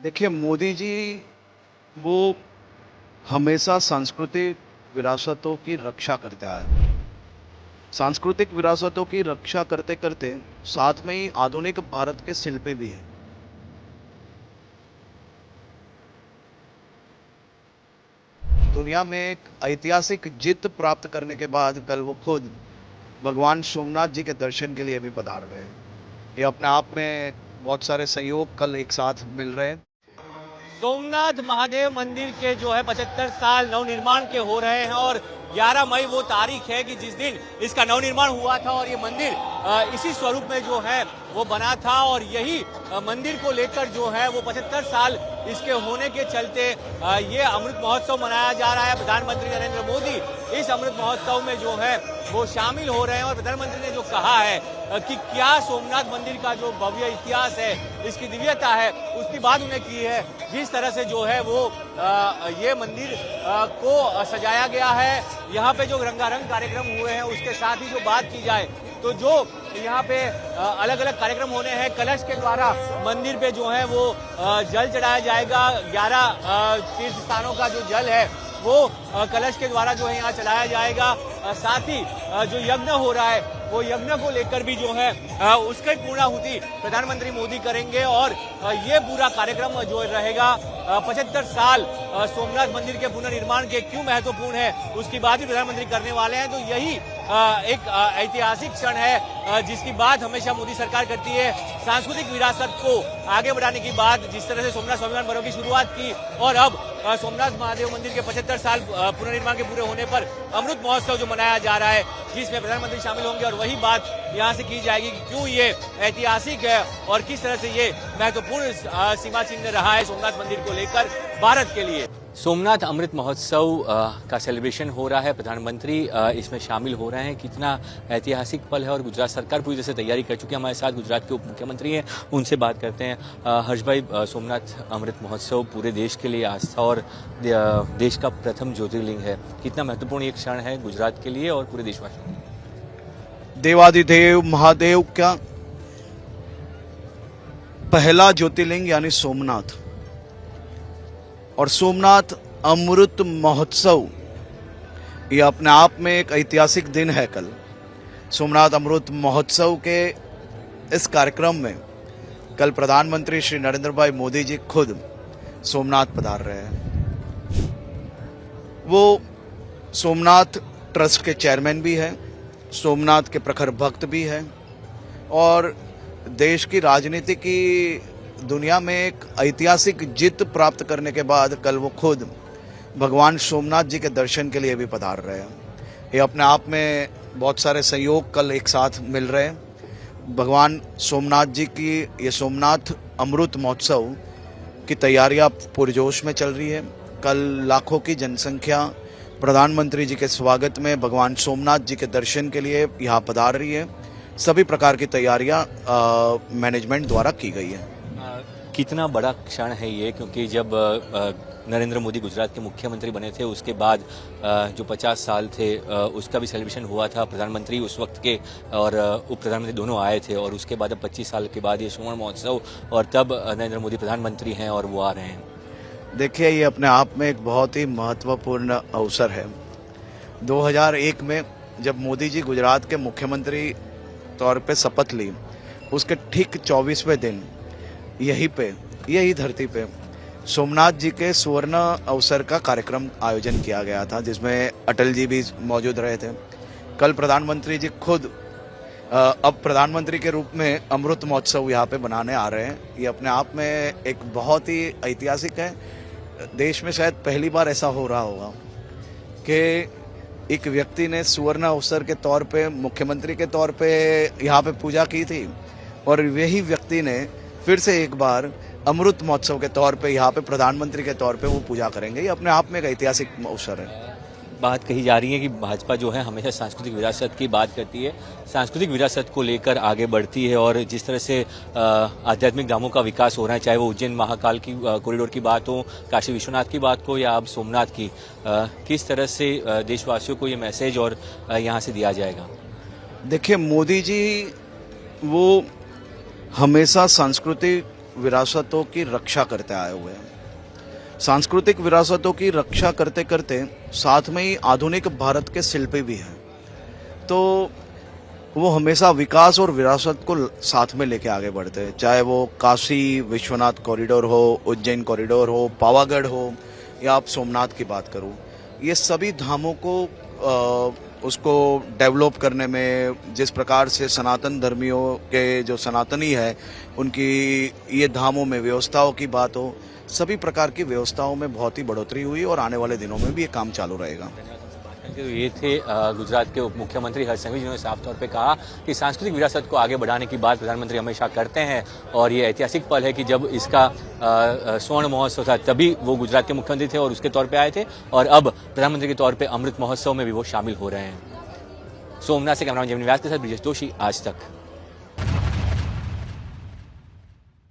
देखिए मोदी जी वो हमेशा सांस्कृतिक विरासतों की रक्षा करता है। सांस्कृतिक विरासतों की रक्षा करते करते साथ में ही आधुनिक भारत के शिल्पी भी हैं। दुनिया में एक ऐतिहासिक जीत प्राप्त करने के बाद कल वो खुद भगवान सोमनाथ जी के दर्शन के लिए भी पधार गए। ये अपने आप में बहुत सारे संयोग कल एक साथ मिल रहे हैं। सोमनाथ महादेव मंदिर के जो है 75 साल नवनिर्माण के हो रहे हैं और 11 मई वो तारीख है कि जिस दिन इसका नवनिर्माण हुआ था और ये मंदिर इसी स्वरूप में जो है वो बना था और यही मंदिर को लेकर जो है वो 75 साल इसके होने के चलते ये अमृत महोत्सव मनाया जा रहा है। प्रधानमंत्री नरेंद्र मोदी इस अमृत महोत्सव में जो है वो शामिल हो रहे हैं और प्रधानमंत्री ने जो कहा है कि क्या सोमनाथ मंदिर का जो भव्य इतिहास है, इसकी दिव्यता है, उसकी बात उन्हें की है। जिस तरह से जो है वो ये मंदिर को सजाया गया है, यहाँ पे जो रंगारंग कार्यक्रम हुए हैं उसके साथ ही जो बात की जाए तो जो यहाँ पे अलग अलग कार्यक्रम होने हैं, कलश के द्वारा मंदिर पे जो है वो जल चढ़ाया जाएगा। 11 तीर्थ स्थानों का जो जल है वो कलश के द्वारा जो है यहाँ चलाया जाएगा। साथ ही जो यज्ञ हो रहा है वो यज्ञ को लेकर भी जो है उसकी पूर्णाहुति प्रधानमंत्री मोदी करेंगे और ये पूरा कार्यक्रम जो रहेगा 75 साल सोमनाथ मंदिर के पुनर्निर्माण के क्यों महत्वपूर्ण है उसकी बात भी प्रधानमंत्री करने वाले हैं। तो यही एक ऐतिहासिक क्षण है जिसकी बात हमेशा मोदी सरकार करती है। सांस्कृतिक विरासत को आगे बढ़ाने की बात, जिस तरह से सोमनाथ स्वाभिमान पर्व की शुरुआत की और अब सोमनाथ महादेव मंदिर के 75 साल पुनर्निर्माण के पूरे होने पर अमृत महोत्सव जो मनाया जा रहा है जिसमें प्रधानमंत्री शामिल होंगे और वही बात यहाँ से की जाएगी कि क्यों ये ऐतिहासिक है और किस तरह से ये महत्वपूर्ण सीमा चिन्ह रहा है सोमनाथ मंदिर को लेकर भारत के लिए। सोमनाथ अमृत महोत्सव का सेलिब्रेशन हो रहा है, प्रधानमंत्री इसमें शामिल हो रहे हैं। कितना ऐतिहासिक पल है और गुजरात सरकार पूरी तरह से तैयारी कर चुकी है। हमारे साथ गुजरात के उप मुख्यमंत्री हैं, उनसे बात करते हैं। हर्ष भाई, सोमनाथ अमृत महोत्सव पूरे देश के लिए आस्था और देश का प्रथम ज्योतिर्लिंग है। कितना महत्वपूर्ण ये क्षण है गुजरात के लिए और पूरे देशवासियों के लिए? देवादिदेव महादेव का पहला ज्योतिर्लिंग यानी सोमनाथ और सोमनाथ अमृत महोत्सव ये अपने आप में एक ऐतिहासिक दिन है। कल सोमनाथ अमृत महोत्सव के इस कार्यक्रम में कल प्रधानमंत्री श्री नरेंद्र भाई मोदी जी खुद सोमनाथ पधार रहे हैं। वो सोमनाथ ट्रस्ट के चेयरमैन भी हैं, सोमनाथ के प्रखर भक्त भी हैं और देश की राजनीति की दुनिया में एक ऐतिहासिक जीत प्राप्त करने के बाद कल वो खुद भगवान सोमनाथ जी के दर्शन के लिए भी पधार रहे हैं। ये अपने आप में बहुत सारे संयोग कल एक साथ मिल रहे हैं। भगवान सोमनाथ जी की ये सोमनाथ अमृत महोत्सव की तैयारियां पुरजोश में चल रही है। कल लाखों की जनसंख्या प्रधानमंत्री जी के स्वागत में भगवान सोमनाथ जी के दर्शन के लिए यहाँ पधार रही है। सभी प्रकार की तैयारियां मैनेजमेंट द्वारा की गई है। कितना बड़ा क्षण है ये, क्योंकि जब नरेंद्र मोदी गुजरात के मुख्यमंत्री बने थे उसके बाद जो 50 साल थे उसका भी सेलिब्रेशन हुआ था। प्रधानमंत्री उस वक्त के और उप प्रधानमंत्री दोनों आए थे और उसके बाद अब 25 साल के बाद ये स्वर्ण महोत्सव और तब नरेंद्र मोदी प्रधानमंत्री हैं और वो आ रहे हैं। देखिए, ये अपने आप में एक बहुत ही महत्वपूर्ण अवसर है। 2001 में जब मोदी जी गुजरात के मुख्यमंत्री तौर पे शपथ ली, उसके ठीक 24वें दिन यही धरती पे सोमनाथ जी के स्वर्ण अवसर का कार्यक्रम आयोजन किया गया था, जिसमें अटल जी भी मौजूद रहे थे। कल प्रधानमंत्री जी खुद अब प्रधानमंत्री के रूप में अमृत महोत्सव यहाँ पे बनाने आ रहे हैं। ये अपने आप में एक बहुत ही ऐतिहासिक है। देश में शायद पहली बार ऐसा हो रहा होगा कि एक व्यक्ति ने सुवर्ण अवसर के तौर पे, मुख्यमंत्री के तौर पे यहाँ पे पूजा की थी और यही व्यक्ति ने फिर से एक बार अमृत महोत्सव के तौर पे यहाँ पे प्रधानमंत्री के तौर पे वो पूजा करेंगे। ये अपने आप में एक ऐतिहासिक अवसर है। बात कही जा रही है कि भाजपा जो है हमेशा सांस्कृतिक विरासत की बात करती है, सांस्कृतिक विरासत को लेकर आगे बढ़ती है और जिस तरह से आध्यात्मिक धामों का विकास हो रहा है, चाहे वो उज्जैन महाकाल की कॉरिडोर की बात हो, काशी विश्वनाथ की बात हो या अब सोमनाथ की, किस तरह से देशवासियों को ये मैसेज और यहाँ से दिया जाएगा? देखिए, मोदी जी वो हमेशा सांस्कृतिक विरासतों की रक्षा करते आए हुए हैं। सांस्कृतिक विरासतों की रक्षा करते करते साथ में ही आधुनिक भारत के शिल्पी भी हैं। तो वो हमेशा विकास और विरासत को साथ में लेके आगे बढ़ते हैं, चाहे वो काशी विश्वनाथ कॉरिडोर हो, उज्जैन कॉरिडोर हो, पावागढ़ हो, या आप सोमनाथ की बात करूं। ये सभी धामों को उसको डेवलप करने में, जिस प्रकार से सनातन धर्मियों के जो सनातनी है उनकी ये धामों में व्यवस्थाओं की बात हो, सभी प्रकार की व्यवस्थाओं में बहुत ही बढ़ोतरी हुई और आने वाले दिनों में भी ये काम चालू रहेगा। तो ये थे गुजरात के उप मुख्यमंत्री हर्ष संघवी, जिन्होंने साफ तौर पे कहा कि सांस्कृतिक विरासत को आगे बढ़ाने की बात प्रधानमंत्री हमेशा करते हैं और ये ऐतिहासिक पल है कि जब इसका स्वर्ण महोत्सव था तभी वो गुजरात के मुख्यमंत्री थे और उसके तौर पे आए थे और अब प्रधानमंत्री के तौर पे अमृत महोत्सव में भी वो शामिल हो रहे हैं। सोमनाथ से कैमरामैन जेमिनी व्यास के साथ ब्रिजेश जोशी, आज तक।